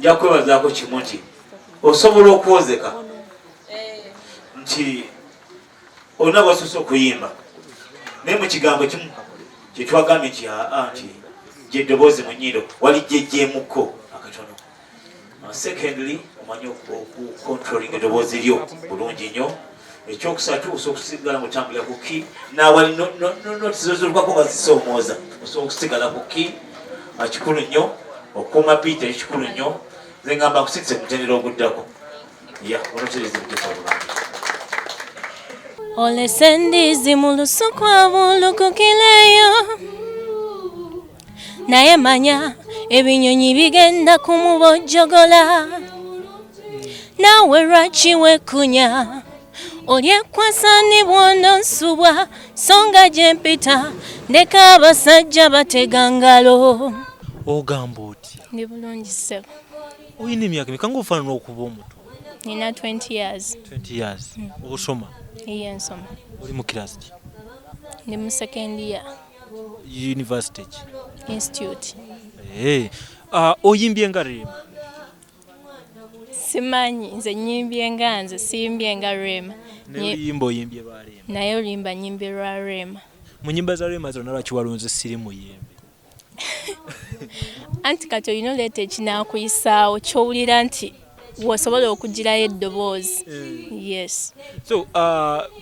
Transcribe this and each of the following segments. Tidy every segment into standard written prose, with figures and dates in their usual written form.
Yakwebazaako kimungi osobola okwozeka nti olina bw'osoose okuyimba naye mu kigambo kimu kyetwagambye nti gy'eddoboozi mu nnyindo wali gyejjeemukko akatono. Secondly, omanyi okucontrolling eddoboozi lyo bulungi nnyo. Ekyokusatu osobola okusigala ng'otambulira ku ki naawali notizozolukako nga zisoomooza osobola okusigala ku ki. Kikulu nnyo okukuuma biiti ekikulu nnyo. Nze ngamba nkusikise ku mutendera oguddako. Onotereza ebiteefu obulungi. Olesendizi mu lusuku obulukukileyo naye manya ebinyonyi bigenda kumubojjogola naawe lwaki wekunya olyekwasa ne bw'onosubwa songa gye mpita ndeka abasajja batega ngalo. Ogamba otya? Ndi bulungi ssebo. Oyina emyaka meka ng'ofaanana okuba omuto? Nina 20 years. 20 years. Osoma? Iye nsoma. Oli mu kirasi ki? Ndi mu second year. University ki? Institute. Oyimbye nga Rema? Simanyi nze nyimbye nga nze siyimbye nga Rema. N'oluyimba oyimbye ba Rema? Naye oluyimba nyimbye lwa Rema. Mu nnyimba za Rema zonna lwaki walonze siri muyimbe? Anti kati olina oleeta ekinaakuyisaawo ky'owulira nti wosobola okugirayo eddoboozi. Yes. So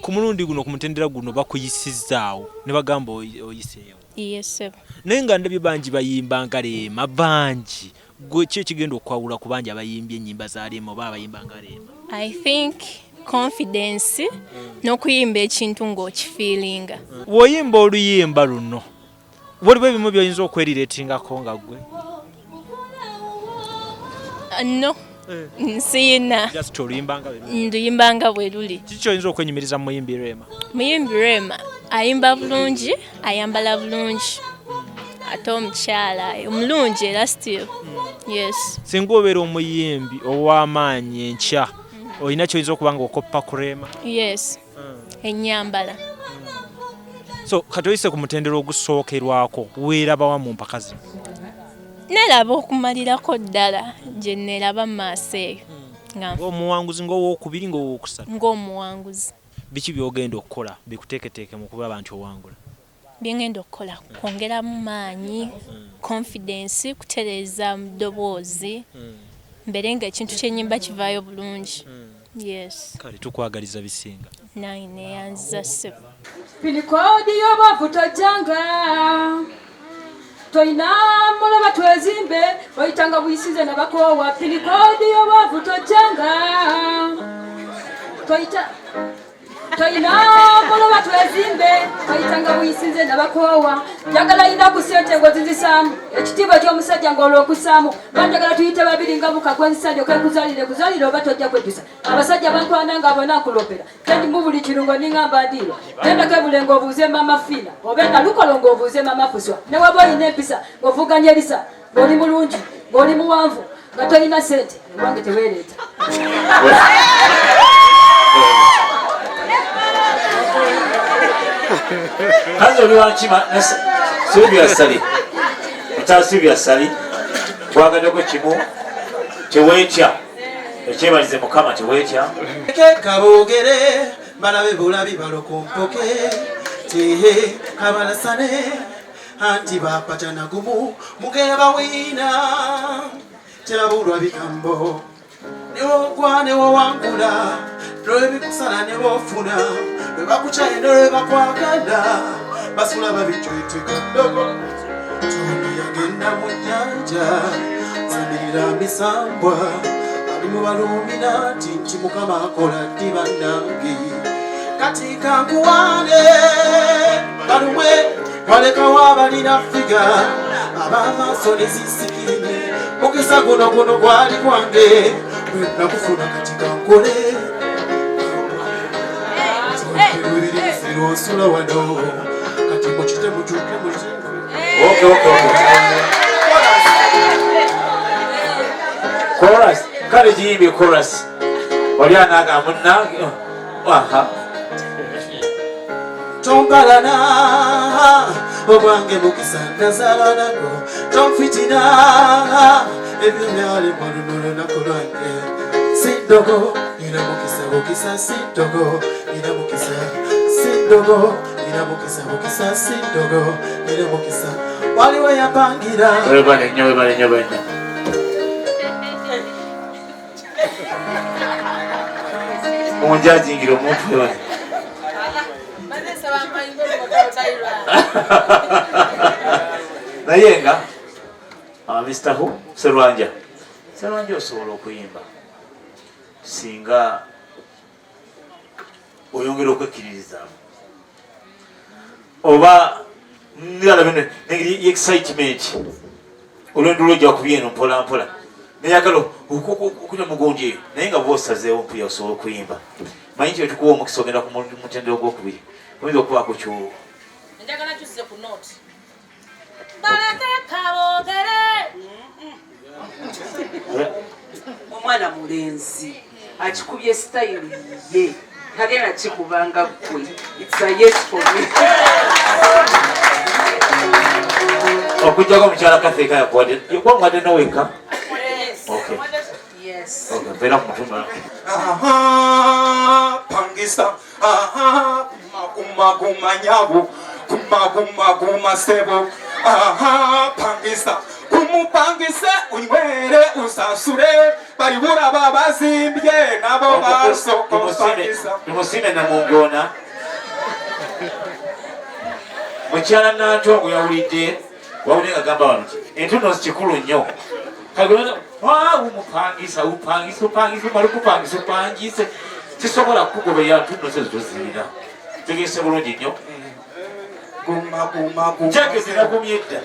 ku mulundi guno ku mutendera guno bakuyisizaawo ne bagamba oyiseewo? Yes. Naye nga ndabye bangi bayimba nga Rema bangi. Gwe ki ekigenda okwawula ku bangi abayimbye ennyimba za Rema oba abayimba nga Rema? I think confidence n'okuyimba ekintu ng'okifiiringa. Bw'oyimba oluyimba luno waliwo ebimu by'oyinza okwerireetingako nga gwe? No. Nsiyina. Just oluyimbanga bwe luli? Nduyimbanga bwe luli. Kiki ky'oyinza okwenyumiriza mu muyimbi Rema? Muyimbi Rema ayimba bulungi, ayambala bulungi. Ate omukyala omulungi era still. Yes. Singa obeera omuyimbi ow'amaanyi enkya olina ky'oyinza okuba nga okoppa ku Rema? Yes. Ennyambala. So kati oyise ku mutendera ogusookerwako weerabawa mu mpaka zino? Neraba okumalirako ddala gye neeraba mu maaso eyo. Ng'omuwanguzi ng'owookubiri ng'owookusatu? Ng'omuwanguzi. Biki by'ogenda okukola bikuteeketeeke mu kuba abantu owangula? Bye ngenda okukola kwongeramu maanyi, confidence, kutereeza mu ddoboozi, mbere ng'ekintu ky'ennyimba kivaayo bulungi. Yes. Kale tukwagaliza bisinga. Naye neeyanziza ssebo. Pinikodi y'obwavu tojjanga toyina muloba twezimbe oyitanga buyisize nabakoowa. Pinikodi y'obwavu tojjanga toyina muloba twezimbe oyitanga buyisize nabakoowa. Njagala ina ku ssente ng'ozinzisaamu ekitiibwa ky'omusajja ng'olwokusaamu banjagala tuyite babiri nga bukagwensajja kuzalire oba tojja kwejjusa abasajja bantwana nga bona nkulopera tendi mu buli kirungo ningamba ndiirwa tendako ebulengo obuuze mama Fina obenga lukolo ng'obuuze mama Fuswa ne waba oyina empisa ng'ovuganya Elisa ng'oli mulungi ng'oli muwanvu nga toyina ssente ewange teweereeta. Kazi oli wankima Sylvia Sali. Ita Sylvia Sali. Twagaddeko kimu teweetya. Ekyebalize Mukama teweetya. Kaboogere balabe bulabi balokompoke. Tehe kabalasane anti bapatana gumu mugeba wina terabulwa bigambo neogwa newowangula lwebikusala nebofuna lwebakucaye nelwebakwagala basula babicweteka ddogo toni yagenda mu nnyanja zamirira misambwa ali mu baluminati nti Mukama akola ddi bannange kati kankuwane balumwe walekawo abalina figa abamaaso nezisikirine mukisa guno gwali gwange nakufuna kati kankole zonkerubiririsira osula wano kati mukite mutuuke Chorus. Kale giyimbye chorus. Oli anaaga munnange. Tombalana obwange mukisa nazala nago tomfitina ebyali mwaluno nakolwange sindogo ina mukisa bukisa sindogo ina mukisa sindogo ina mukisa sindogo ina mukisa waliwo yapangira webale nnyo. Onjajingira omuntu webale. Naye nga Mr. Who Serwanja osobola okuyimba singa oyongera okwekkiririza oba ngalabene negiri excitement olwendo lwojja kuby eno mpola mpola neyagala okunya mugundi eyo naye nga bwosazeewo mpuya osobola okuyimba manyi nti wetukuwa omukisa ogenda ku mutendera ogwokubiri oyinza okubaako kyowo njagala tusse ku note balakekabogere omwana mulenzi akikubye style ye tagenda kikubanga gwe it's a yes for me okujjako mukyala kafeeka yakuwadde yakuwadde noweka mpeera ku mutumba pangisa kumakumanyabu kumakumasebo pangisa kumupangise unywere usasure balibura babazimbye nabo basokopangisa tumusime namungona mukyala nantongo yawulidde wawulire nga gamba wano entuno kikulu nnyo umupangisa umala kupangisa tisobola kukugobera ntuno zezitozirina tegese bulungi nnyo jageziragumye edda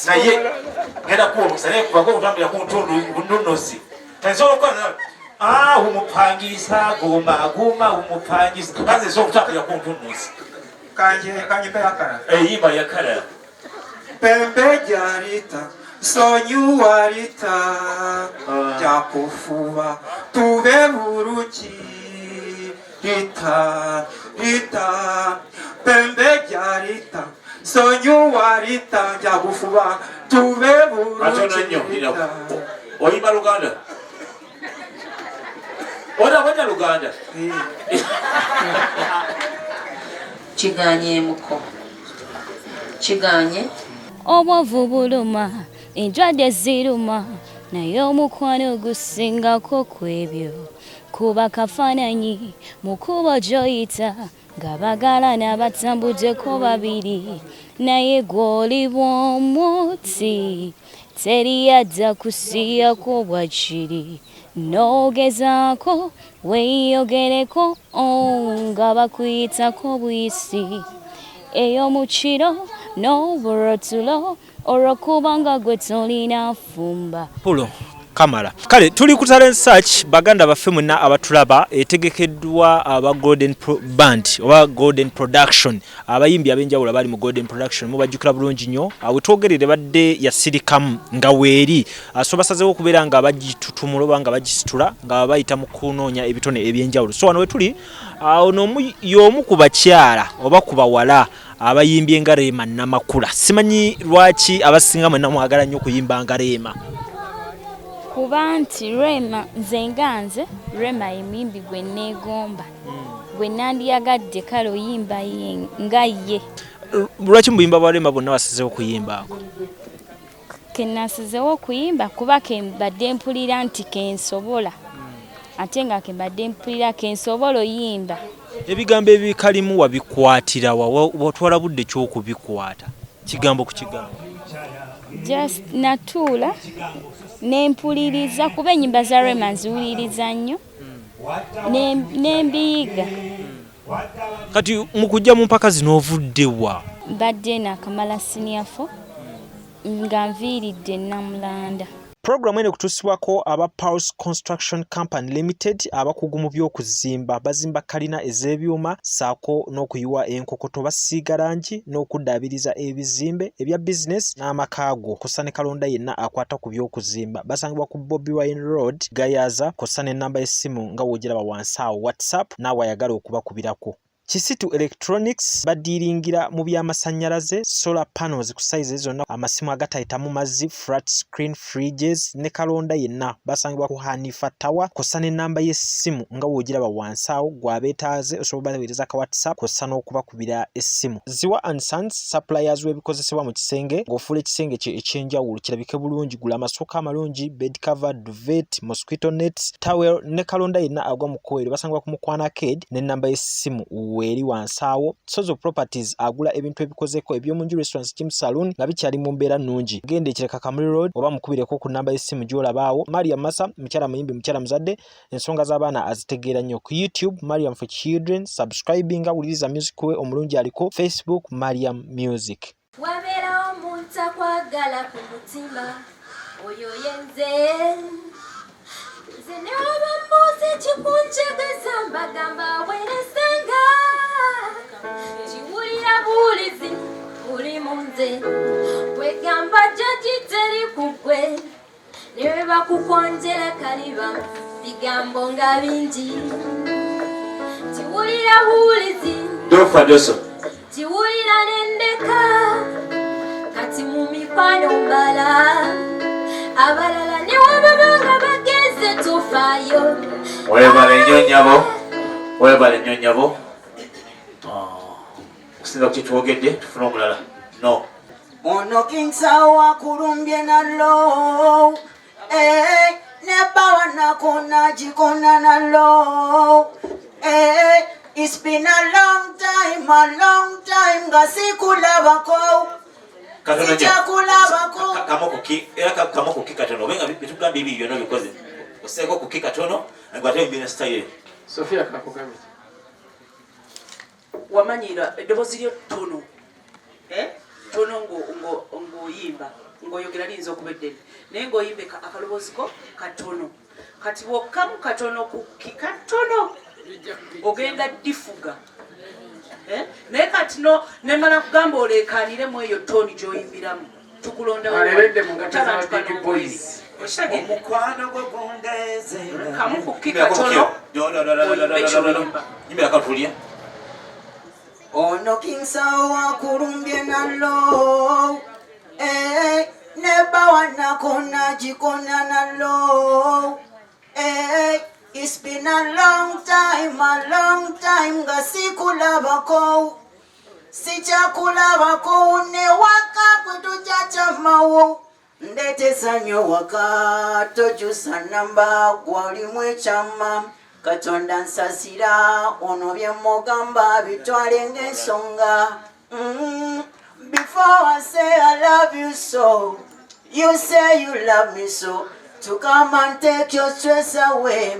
naye ngenda kuwa omukisa naye kubako okutambulira ku ntunosi nsobola okukola umupangisa guma umupangisa kaze nsobola okutambulira ku ntunosi kanje peyakala eyimba yakala pembe jarita sonyuwarita jakufuba tube buruki rita pembe jarita sonyuwarita jakufuba tube buruki rita oyimba Luganda wanya Luganda kiganye muko kiganye obwavu buluma endwadde ziruma naye omukwano gusingako kwebyo kuba kafaananyi mu kkubo gy'oyita nga bagalana batambuddeko babiri naye gw'oli bw'omuti teri yadda kusiyako bwakiri n'ogezaako weeyogereko nga bakuyitako buyisi ey'omukiro n'obulrotulo olw'okuba nga gwe tolina fumba. Pulo Kamala. Kale tuli ku talent search baganda baffe mwenna abatulaba etegekeddwa aba Golden Band oba Golden Production. Abayimbi abenjawulo bali mu Golden Production mubajjukira bulungi nnyo. Awe twogerere badde yasirikamu nga weeri. Asobasazewo okubeera nga bagitutumula oba nga bagisitula nga bayita mu kunoonya ebitone ebyenjawulo. So wano we tuli ono y'omu ku bakyala oba ku bawala abayimbye nga Rema Namakula. Simanyi lwaki abasinga mwenna mwagala nnyo kuyimba nga Rema. Kuba nti Rema nze nganze Rema emimbi gwe neegomba gwe nandiyagadde kale oyimba nga ye. Lwaki mu buyimba bwa Rema bonna basizeewo kuyimbaako? Kenasizeewo okuyimba kuba kembadde mpulira nti kensobola ate nga kembadde mpulira kensobola oyimba. Ebigambo ebikalimu wabikwatira watwala budde ky'okubikwata kigambo ku kigambo? Just natuula nempuliriza kuba ennyimba za Rema nziwuliriza nnyo nembiyiga. Kati mu kujja mu mpaka zino ovuddewa? Mbadde nakamala siniafo nga nviiridde Namulanda. Programu eno kutuusibwako aba Pulse Construction Company Limited abakugu mu by'okuzimba bazimba kalina ez'ebyuma saako n'okuyiwa enkokoto basiiga langi n'okuddaabiriza ebizimbe ebya bizinesi n'amakaago kosa ne kalonda yenna akwata ku by'okuzimba basangibwa ku Bobi Wine Road Gayaza kosa n'ennamba y'essimu nga w'ogiraba wansi awo WhatsApp n'awe ayagala okubakubirako. Kisitu Electronics badiringira mu by'amasannyalaze solar panels ku size zonna amasimu agatayita mu mazzi flat screen fridges ne kalonda yenna basangibwa ku Hanifa Tower kosa n'ennamba y'essimu nga w'ogiraba wansi awo gw'abeetaaze osobola baweereza ka WhatsApp kosa n'okubakubira essimu. Ziwa and Sons suppliers w'ebikozesebwa mu kisenge ng'ofuula ekisenge kye ekyenjawulo kirabike bulungi gula amasooka amalungi bed cover duvet mosquito nets towel ne kalonda yenna agwa mu kkoero basangibwa ku Mukwana Arcade n'ennamba y'essimu weri wansawo. Sozo Properties agula ebintu ebikozeko ebyomunju restaurants gym saloon nga bikyali mu mbeera nnungi. Genda ekireka Kamuli Road oba mukubireko ku namba y'essimu gy'olabaawo. Mariam Massa mukyala muyimbi mukyala muzadde ensonga z'abaana azitegeera nnyo. Ku YouTube Mariam for Children subscribinga wuliriza music we omulungi aliko Facebook Mariam Music. Wabeera omuntu akwagala ku mutima oyo yenze nze ne waba mbuuzi kikunjagaza mbagamba weerasanga kiwulira buulizi buli mu nze wegamba jjajji teri ku ggwe ne bwe bakukonjera kaliba bigambo nga bingi kiwulira buulizi kiwulira n'endeka kati mu mikwano mbala abalala ne wababanga bageze tufaayo. Webale nnyo nnyabo. Kusinza ku kitwogedde tufune omulala. No. Ono King Sawa kulumbye nalo ne bawa nakona jikona nalo it's been a long time nga sikulabako Kamoko kikatono wenga bitugamba bibi byonna bikoze oseko ku kikatono ngwate mbina style. Sofia kakugambye wamanyira eddoboozi lyo ttono tono ng'oyimba ng'oyogera liyinza okuba eddene naye ng'oyimba akaloboozi ko katono kati wokkamu katono ku kikatono ogenda difuga naye kati no nemala kugamba oleekaaniremu eyo tooni gy'oyimbiramu omukwano gwe gundeze kamu ku kikatono ono King Sawa kulumbye nalo ne bawa nakona jikona nalo it's been a long time nga sikulabako sichakulabako ne waka kwetuchachamawo ndetesa nnyo waka tokyusa namba gwalimu ekyama Katonda nsasira ono bye mugamba bitwale ng'ensonga. Before I say I love you so, you say you love me so. To come and take your stress away,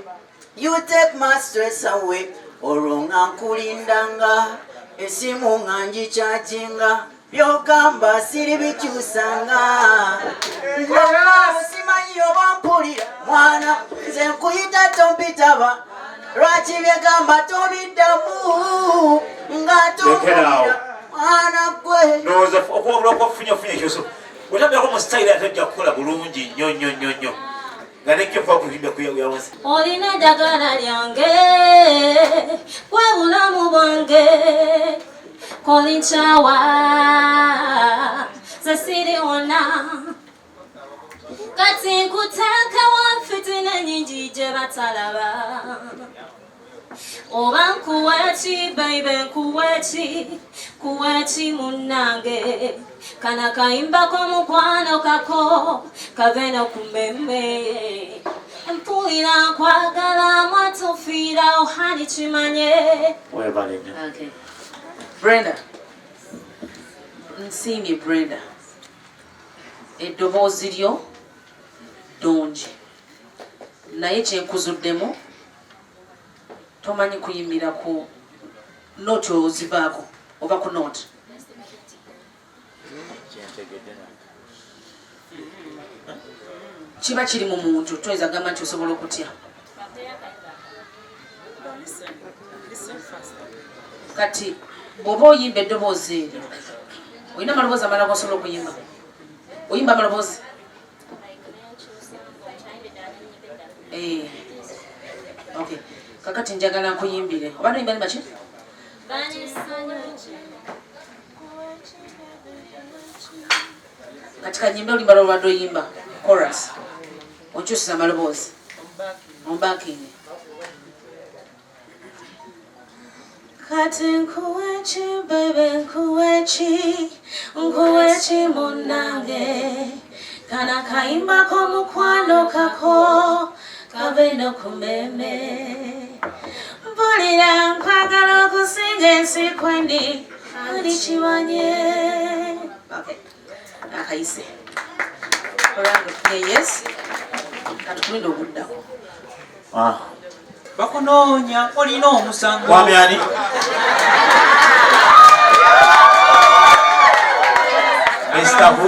you take my stress away. Oronga nkulindanga, esimu nga ngikyajinga, byogamba siri bikyusanga. Simanyi yobampulira mwana nze nkuyita tompitaba lwaki byegamba tobiddamu nga tompulira mwana gwe ndowooza okuwabula okwafunyafunya ekyoso otambirako mu sitayiri atajja kukola bulungi nnyo nga nekyofa kuvimba kuyawansi olina eddagala lyange bwe bulamu bwange kolinkyawa ze siriwona kati nkutaakawo fitina nyingi gye batalaba oba nkuweki baibe nkuweki munnange kana kayimbako mukwano kako kave no kumeme mpulira nkwagala mwatufiira ohani kimanye Okay. Brenda nsiimye Brenda eddoboozi lyo ddungi naye kyenkuzuddemu tomanyi kuyimbira ku nooti ozivaako oba ku nooti kiba kiri mu muntu toyinza gamba nti osobola okutya kati bw'oba oyimba eddoboozi eryo olina amaloboozi amalala gosobola okuyimba oyimba amaloboozi okay kakati njagala nkuyimbire oba noyimba nimba ki kati kanyimbe olimba lwolwadde oyimba chorus onkyusiza amaloboozi ombakinge kati nkuweki bebe nkuweki munnange kana kayimbako mukwano kako kave no kumeme mpulira nkwagala okusinga ensi kwendi ali kimanye akayise olange yes katukulinda obuddako bakunoonya olina omusango mwami ani estavu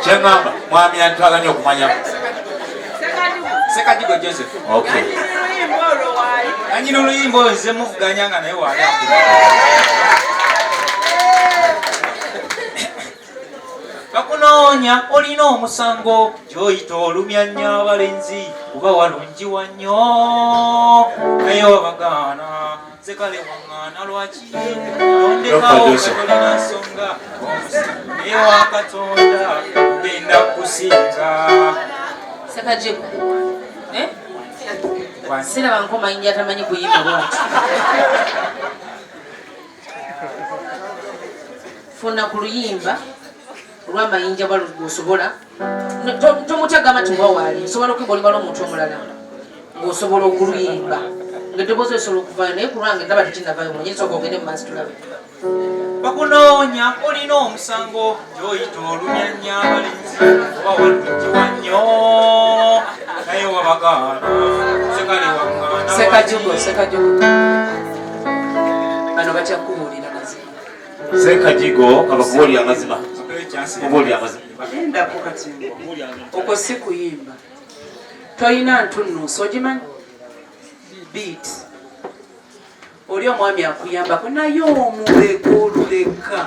kyengamba mwami ani twaganya okumanya Sekajigo Joseph anyina oluyimba oyo nze muvuganya nga naye wali bakunoonya olina omusango gyoyita olumyanya abalenzi oba walungiwa nnyo naye wabagaana sekale waŋŋaana lwaki ondekawo katolina nsonga naye wakatonda genda kusinga Sekajigo siraba nko Mayinja tamanyi kuyimba bwati funa ku luyimba olwa Mayinja bw'osobola tomutagama tiwawaali osobola okuyimba olimba n'omuntu omulala ng'osobola okuluyimba ng'eddoboozi osobola okuvaayo naye ku lwange ndaba tekinnavaayo mulungi nsooka ogende mu maaso tulabe bakunoonya olina omusango gyoyita olumyanya abalenzi oba walungiwa nnyo naye wabagaana sekale waŋŋaana Sekajigo bano bakyakubuulira mazima Sekajigo kabakubuulira amazima kubuulira amazima endako kati okwo si kuyimba toyina ntunnuusa ogimanyi beat oli omwami akuyambako naye omuleka oluleka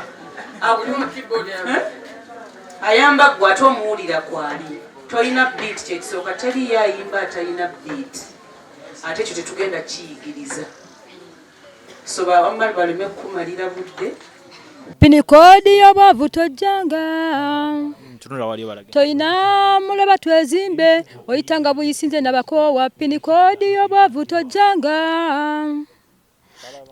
ayamba gwe ate omuwulira kwali toyina beat kyekisooka teriyo ayimba atalina beat ate ekyo tetugenda kiyigiriza soba abamali baleme kukumalira budde pinikodi y'obwavu tojjanga toyina mulaba twezimbe oyitanga buyisinze nabakoowa pinikodi y'obwavu tojjanga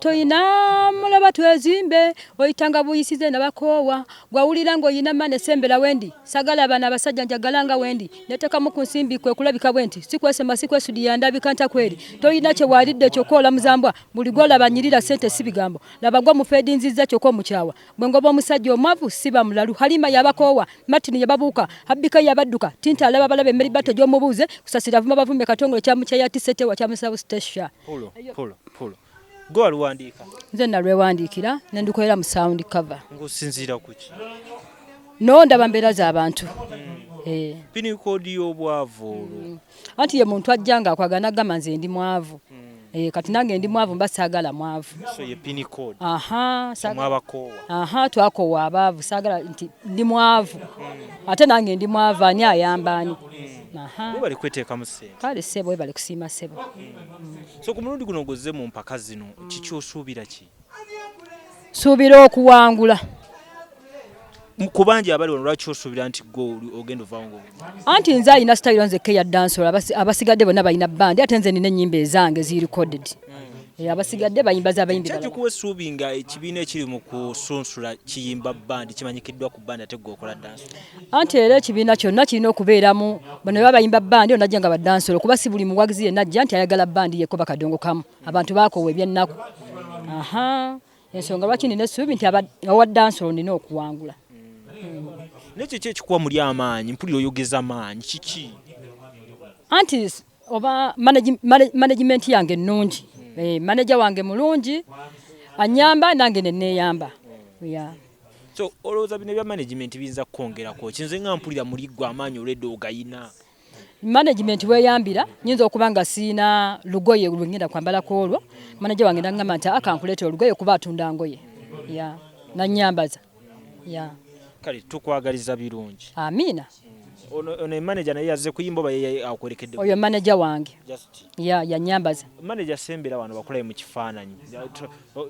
toyina mulaba twezimbe oyitanga buyisize nabakoowa gwawulira ng'oyina mane sembera wendi sagala abana abasajja njagalanga wendi netekamu ku nsimbi kwe kulabika bwenti sikwesema sikwesudya ndabika ntakweri toyina kye walidde kyokoola muzambwa buli gwolaba nyirira sente si bigambo laba gwa mufeedinzizza kyokka omukyawa bwe ngoba omusajja omwavu siba mulalu halima yabakoowa matini yababuuka habbika yabadduka tinta alaba balaba emmeri bato gy'omubuuze kusasira vuma bavumbe katongole kyamukyayatisetewa kyamusabu station Pulo. Go alwandika. Nze nalwewandiikira ne ndukolera mu sound cover. Ng'osinziira ku ki? No ndaba mbeera z'abantu. Pini code y'obwavu. Anti ye muntu ajja nga akwagana agamba nze ndi mwavu. Kati nange ndi mwavu mba saagala mwavu. So ye pini code. Mwabakoowa. Twakoowa abaavu saagala nti ndi mwavu. Ate nange ndi mwavu ani ayamba ani. Bwe bali kweteeka mu ssente. Kale ssebo bwe bali kusiima ssebo. So ku mulundi guno ngozze mu mpaka zino kiki osuubira ki? Suubira okuwangula. Kubanja abali wano lwaki osuubira nti go ogenda ovaawo? Anti nze alina style nzekka ya dancehall abasigadde bonna balina bandi ate nze nina ennyimba ezange ziri-recorded. Abasigadde bayimba z'abayimbi balala. Kyaki kuwa essuubi nga ekibiina ekiri mu kusunsula kiyimba bandi kimanyikiddwa ku bandi ate gwe okola dancehall? Anti era ekibiina kyonna kirina okubeeramu bano baba bayimba bandi onajja nga badancehall kuba si buli muwagizi yenna ajja nti ayagala bandi yekko bakadongo kamu. Abantu baakoowa eby'ennaku. Ensonga lwaki nina essuubi nti awa dancehall nina okuwangula. Nekiki ekikuwa muli amaanyi mpulira oyogeza maanyi kiki? Anti oba management yange ennungi. Manager wange mulungi anyamba nange neneeyamba. So olowooza bino bya management biyinza kukwongerako ki? Nze nga mpulira muli gwe amaanyi olwedde ogayina. Management weeyambira nyinza okuba nga siina lugoye lwe ngenda kwambalako olwo manager wange nangamba nti akankuleetera olugoye kuba atunda ngoye. Nanyambaza. Kale tukwagaliza birungi. Amiina. Ono manager naye yazze kuyimba oba yeye akwerekedde? Oyo manager wange. Yanyambaza. Manager sembera wano bakolayo mu kifaananyi.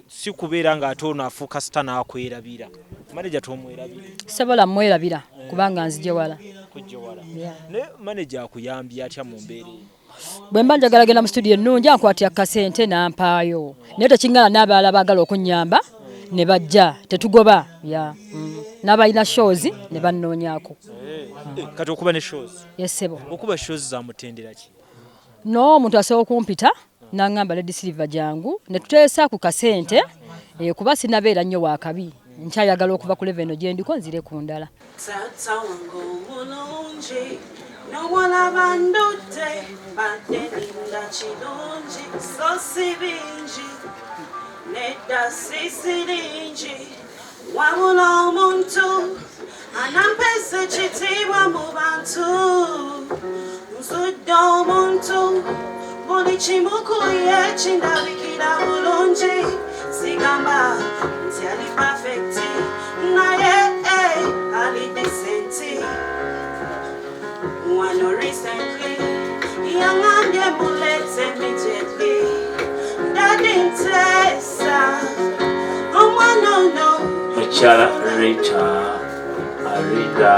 Si kubeera nga ate ono afuuka sita n'akwerabira. Manager tomwerabira. Sobola mwerabira kubanga nzije wala. Ne manager akuyambye atya mu mbeera? Bwe mba njagala genda mu studio ennungi ankwatira kasente nampaayo. Naye tekingana n'abalala baagala okunyamba ne bajja tetugoba. N'abalina shows ne bannoonyaako. Kati okuba ne shows? Yes sebo. Okuba shows za mutendera ki? No omuntu asobola okumpita n'angamba Lady Silver jangu ne tuteesa ku kasente kuba sinabeera nnyo waakabi. Nkyayagala okuva ku level gye ndiko nzire ku ndala. Tata wangu mulungi n'owala ndudde bateninda kirungi so si bingi nedda si siringi wabula omuntu anampesa ekitiibwa mu bantu nzudde omuntu buli kimu kuye kindabikira bulungi sigamba nti ali perfecti naye ali decenti wano recently yangambye mulete immediately dadintesa omwanono Mukyala Rita Arinda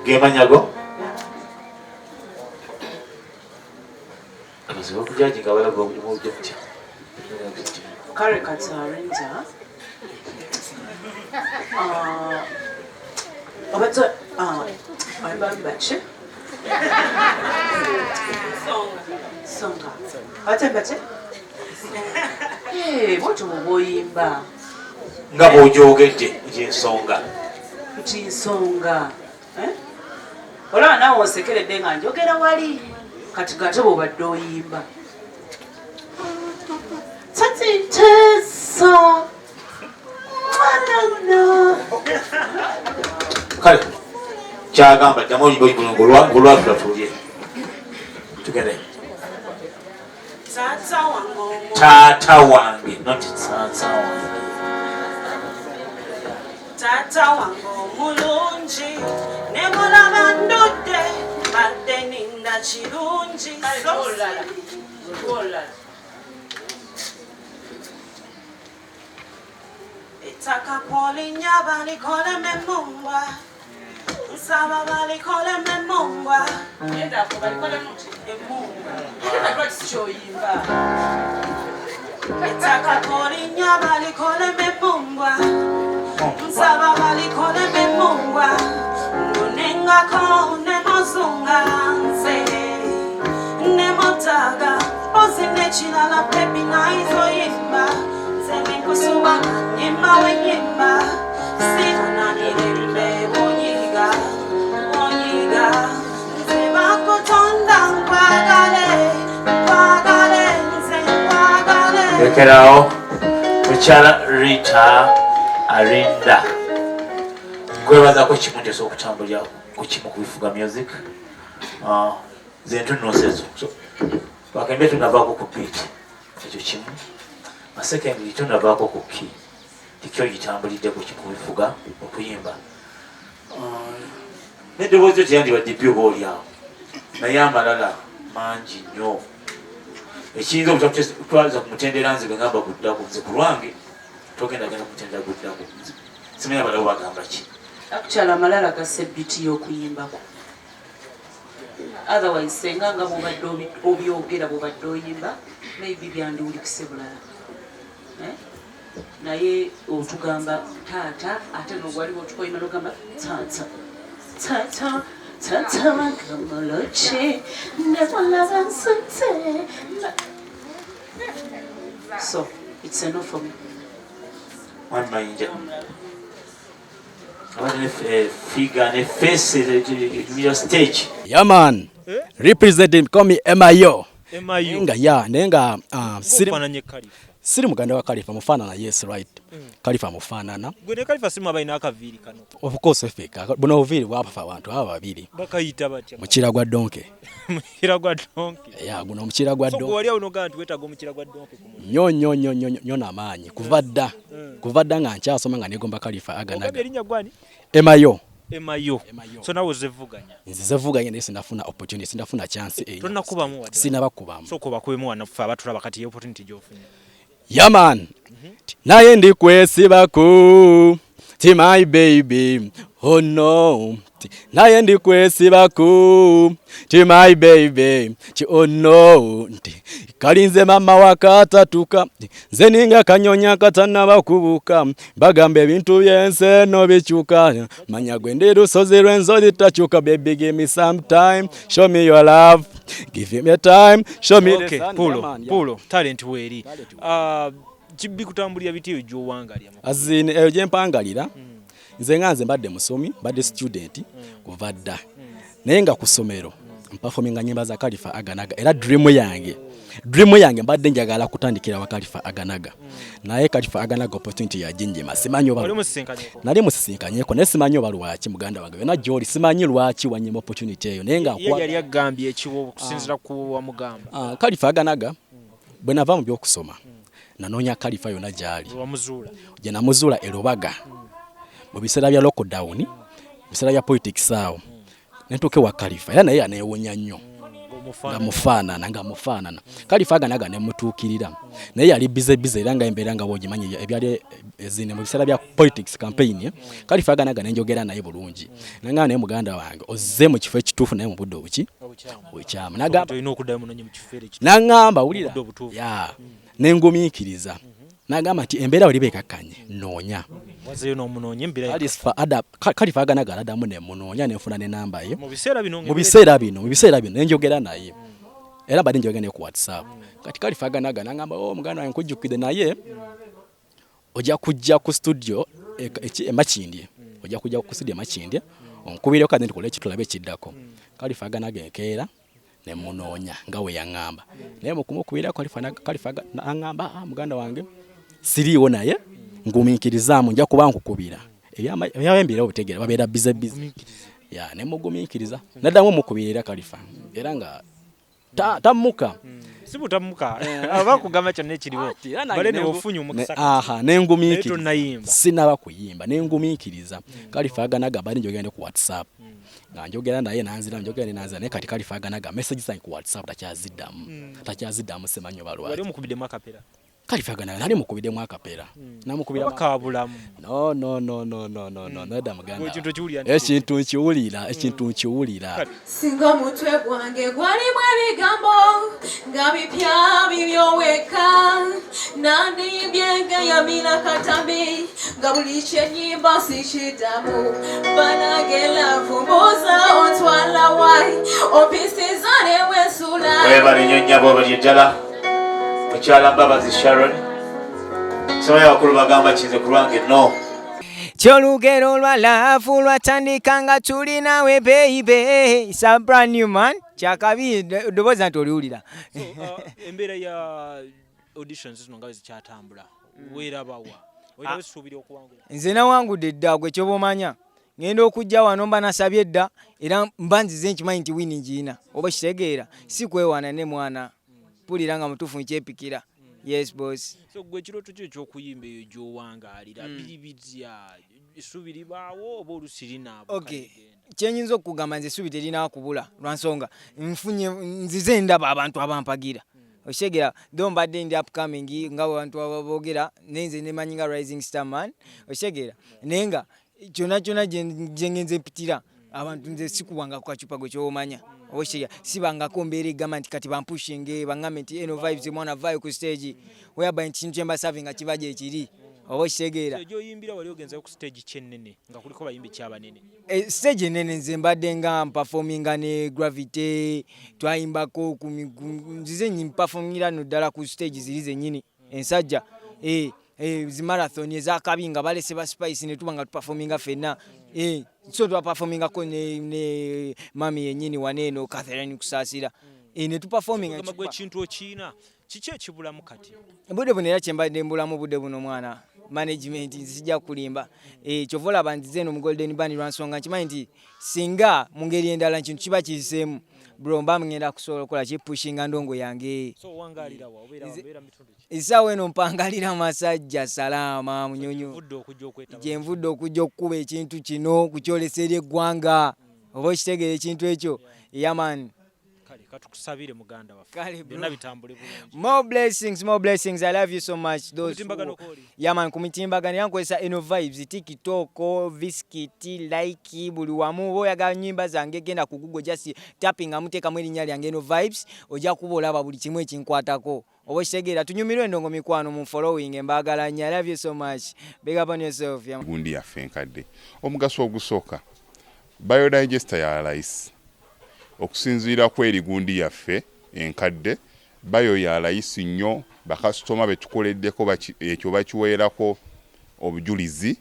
Gemanyago Amazibu okujaji nga balaga obulimu obujja mutya kale kati Arinda obato abayimbi baki songa abayimbi baki bwoti bwoyimba nga bw'ogyogedde egy'ensonga nsonga olaba naawe osekeredde nga njogera wali kati gate bw'obadde oyimba tatiteesa kale kyagamba ddamu oluyimba oyimba ng'olwatula tulye tugende taata wange not taata wange tata wange omulungi ne mulaba ndudde badde ninda kirungi ettaka polinya balikolemu emmumba nsaba balikolemu emmumba ettaka polinya balikolemu emmumba nsaba balikolemu emmumba ngunengako ne muzunga nze ne mutaga ozi nekirala pepi naizoyimba nze nenkusuba nyimba wenyimba sitananirembe bonyiga nze bakutonda nkwagale nze nkwagale lekerawo Mukyala Rita Arinda kwebazaako ekimu nti osobola okutambulyawo ku kimu kubifuga music zentu nosezo bakembe tunavaako ku beat ekyo kimu secondly tunavaako ku key tikyo gitambulidde ku kimu kubifuga okuyimba n'eddoboozi teyandibadde bbyo oba oliawo naye amalala mangi nnyo ekiyinza obutakutwaliza ku mutendera nze bwe ngamba guddako nze ku lwange togendagenda kumutendera guddako simanya balawo bagamba ki akukyala amalala gasse biti y'okuyimbako otherwise senga nga bwobadde obyogera bwobadde oyimba maybe byandiwulikise bulala naye otugamba taata ate nogwaliwo otukoyima nogamba tata tata tata magamoloche nemalavansute so it's enough for me. One Mayinja. Figure and face your stage. Yeah man. Representing call me Mayo. Nenga ya nenga siri muganda wa Khalifa mufanana yes right. Khalifa mufanana. Gwe Khalifa simu abayina akaviri kano. Of course feka. Buno oviri wapafa abantu aba babiri. Bakayita batya. Mukira gwa donke. Mukira gwa donke. Ya guno mukira gwa donke. So gwali uno gantu wetago mukira gwa donke kumu. Nyo na manyi. Kuvadda nga nkyasoma nga negomba Khalifa aganaga. Ogabye linya gwani? Mayo. So nawe zevuganya. Nzivuganya nese ndafuna opportunity, ndafuna chance eyo. Tonna kubamu wadi. Sina bakubamu. So kuba kwemu wanafa abatula bakati opportunity jofunya. Yeah man. Naye ndi kwesibako. Ti my baby. Oh no. Naye ndi kwesibako. Ti my baby. Oh no. Kalinze mama wakatatuka. Nze ninga kanyonya katana bakubuka. Bagambe ebintu byense no bichuka. Manya gwende lusozi lwenzo litachuka. Baby give me some time. Show me your love. Give me time. Show me the sun. Pulo. Talent weri. Chibi kutambulira biti jo wangalya. Azini eyo jempangalira. Nze nganze mbadde musomi, mbadde student kuvadda. Naye nga ku ssomero performinga nyimba za Khalifa aganaga era dream yange mbadde njagala kutandikira wa Khalifa aganaga. Naye Khalifa aganaga opportunity ya jinjima simanyo balu. Nali musisinkanyeko ne simanyo balu wachi muganda wange. Na joli simanyi lwachi wanyima opportunity eyo. Naye nga kwa yali agambye ekiwo kusinzira ku wa mugamba. Khalifa aganaga bwe nava mu byokusoma. Nanonya Khalifa yona jali. Wamuzula. Je namuzula erubaga. Mu bisera bya lockdown, bisera bya politics awo. Nentuke wa Khalifa era naye anewonya nnyo. Nga mufanana. Khalifa aganaga ne mutukirira. Naye yali bize era nga embera nga bogimanyi ebyali ezine mu bisera bya politics campaign. Khalifa aganaga nenjogera naye bulungi. Nanga naye muganda wange ozze mu kifo ekituufu naye mu budde obuki. Obukyama. Nagamba olina okudamu nanyo mu kifo ekituufu. Nangamba wulira. Ya. Nengumikiriza. Nagamba nti embeera oli bekakanye noonya. Wazeyo no munonye mbira. Khalifa aganaga adamu ne munoonya nenfuna ne namba ye. Mu biseera bino nenjogera naye. Era badi njogera ne ku WhatsApp. Kati Khalifa aganaga nangamba muganda wange nkujjukide naye ojja kujja ku studio Makindye. Ojja kujja ku studio Makindye. Onkubire okadde ndikole ekitulabe kiddako. Khalifa aganaga enkeera ne munoonya nga we yangamba. Naye mukumukubira Khalifa angamba muganda wange siriwo naye ngumikirizamu nja kuba nkukubira ebyawembera obutegera babeera bize ya ne mugumikiriza naddamu mukubirira Khalifa era nga tamuka sibutamuka abakugamba cyane kiriwo bale ne ofunyu mukasaka nengumikiriza sinaba kuyimba nengumikiriza Khalifa aganaga bali njogende ku WhatsApp nga njogera naye nanzira ne kati Khalifa aganaga message zange ku WhatsApp takyazidamu semanyo balwa wali mukubide makapera Khalifa aganaga nali mukubide mwakapera namukubira makabulamu no nada muganda ekintu nkiwulira singa mutwe gwange gwalimu ebigambo nga bipya bibyoweka nandiyimbye ya mina katambi nga buli kyenyimba sikidamu banagela vumbuza ontwala wai opisizane wesula webali nyonyabo balyejala Mukyala Mbabazi Sharon. Somaya bakulu bagamba kinze kulwange no. Kyolugero lwa love lwatandika nga tuli nawe baby. It's a brand new man. Kyakabi doboza ntoliwulira. Embeera ya auditions zino nga zikyatambula. Weerabawa. Weera usubiri okuwangula. Nze nawangudde dda gwe kyobomanya. ngenda okujja wano mba nasabye dda era mba nzize nkimanyi nti winning ina oba kitegeera si kwewaana ne mwana pulira nga mutuufu nkyepikira. Yes boss. So gwe kiroto kyo eky'okuyimba eyo gy'owangaalira biribitya essuubi libaawo oba oluusi linaabo? Okay, kyenyinza okugamba nze essuubi terina kubula lwansonga nfunye nzize ndaba abantu abampagira oshegera do mbadde ndi upcoming nga abantu ababoogera nenze nemanyi nga rising star man oshegera nenga kyona gye ngenze mpitira abantu nze sikubanga ku kacupa gwe ky'omanya oshegera sibangako mbeera egamba nti kati bampushinge baŋŋambe nti eno vibes mwana vayo ku stage whereby nti kintu kyemba serving nga kiba gye kiri oba kitegeera. Gy'oyimbira wali ogenzayo ku stage kyennene nga kuliko bayimbi kyabanene? Stage ennene nze mbadde nga mpafominga ne Gravity twayimbako nzize nyimpafomingira no ddala ku stage ziri zennyini ensajja zimarathon ezakabi nga balese ba Spice ne tuba nga tupafominga ffenna so twapafomingako ne mami yennyini waneeno Catherine Kusasira ne tupafominga gwe ekintu okiina kiki ekibulamu kati? Budde buno era kyembadde mbulamu budde buno mwana management nzijja kulimba kyova olaba nzize no mu Golden Band lwansonga nkimanyi nti singa mu ngeri endala nkintu kiba kiyiseemu bro mba ngenda kusobola okukola kipushinga ndongo yange. So wangaalira wa obeera mitundu ki? Essaawa eno mpangalira masajja salaama munyonyo gyenvudde okujja okukuba ekintu kino kukyolesa eri eggwanga oba okitegeera ekintu ekyo yaman. Katukusabire muganda waffe byonna bitambule bulungi. More blessings. I love you so much. Those yaman kumitimbagano yankozesa eno vibes TikTok Viskit like buli wamu oyagala nyimba zange genda ku Google just tapping amuteekamu erinnya lyange eno vibes ojja kuba olaba buli kimu ekinkwatako oba kitegeera tunyumirwe endongo mikwano mu following embagala nnyo. I love you so much. Big up on yourself. Gundi yaffe enkadde omugaso ogusooka biodigester ya layisi okusinziira ku eri gundi yaffe enkadde bayo ya layisi nnyo bakasitoma betukoleddeko ekyo bakiweerako obujulizi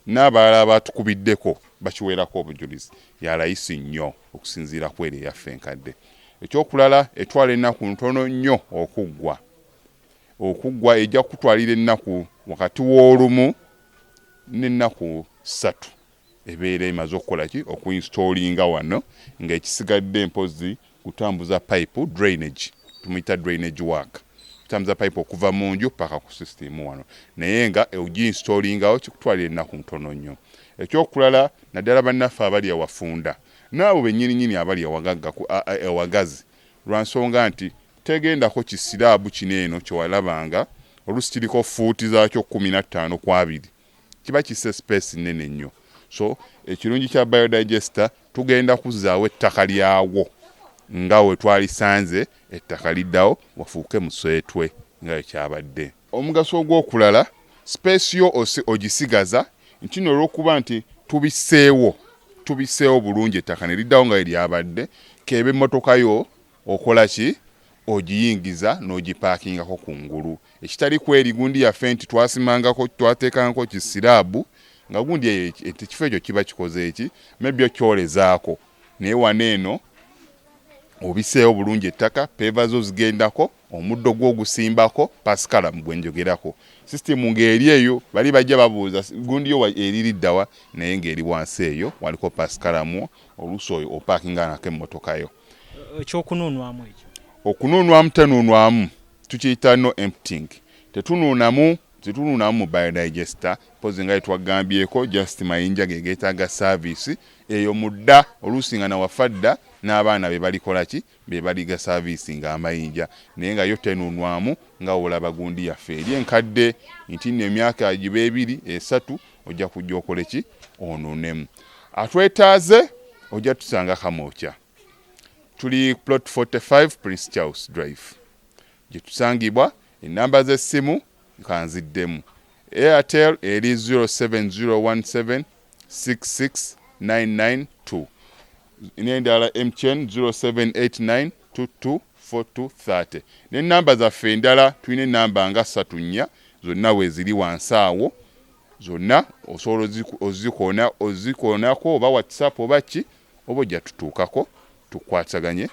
n'abalala batukubiddeko bakiweerako obujulizi ya layisi nnyo okusinziira ku eri yaffe enkadde. Ekyokulala etwala ennaku ntono nnyo okuggwa ejja kutwalira ennaku wakati w'olumu n'ennaku 3 ebeera emaze okukola ki okuinstallinga wano nga ekisigadde mpozi kutambuza pipe drainage tumuyita drainage work kutambuza pipe okuva mu nju paka ku system wano naye nga ogiinstallingawo kikutwalira ennaku ntono nnyo. Ekyokulala naddala bannaffe abali awafunda naabo bennyininyini abali ewagazi lwansonga nti tegendako kisiraabu kino eno kyewalabanga oluusi kiriko fuuti zaakyo 15 ku 2 kiba kisse space nnene nnyo. So ekirungi kya biodigester tugenda kuzaawo ettaka lyawo nga we twalisanze ettaka liddawo wafuuke muswetwe nga ekyabadde. Omugaso ogw'okulala space yo ogisigaza nkino olw'okuba nti tubiseewo bulungi ettaka ne liddawo nga eryabadde kebe emmotoka yo okola ki ogiyingiza n'ogipaakingako ku ngulu. Ekitali kweri gundi yaffe nti twateekangako kisiraabu nga gundi ekifo ekyo kiba kikoze eki maybe okyolezaako naye waneeno obiseewo bulungi ettaka peva zo zigendako omuddo gw'ogusimbako pasikala mugwenjogerako system ng'eri eyo bali bajja babuuza gundi yo eririddawa naye ng'eri wansi eyo waliko pasikalamu oluusi oyo opaakinga nako emmotoka yo. Ekyokunuunwamu ekyo okunuunwamu tenuunwamu tukiyita no emptying tetunuunamu mu biodigester pozi nga twagambyeko just Mayinja geetaaga service eyo mudda oluusi nga nawafadda n'abaana be balikola ki be baliga service nga Amayinja naye nga yo tenuunwamu nga olaba gundi yaffe eri enkadde nti n'emyaka giba 2 3 ojja kujja okole ki onuunemu. Atwetaaze ojja tusanga Kamokya tuli plot 45 Prince Charles Drive gye tusangibwa. Enamba z'essimu kanziddemu Airtel eri 07017669992 n'endala MTN 0789224230 n'ennamba zaffe endala tulina ennamba nga 3 zonna weeziri wansi awo zonna osobola ozikoonako oba WhatsApp oba ki oba ojja tutuukako tukwataganye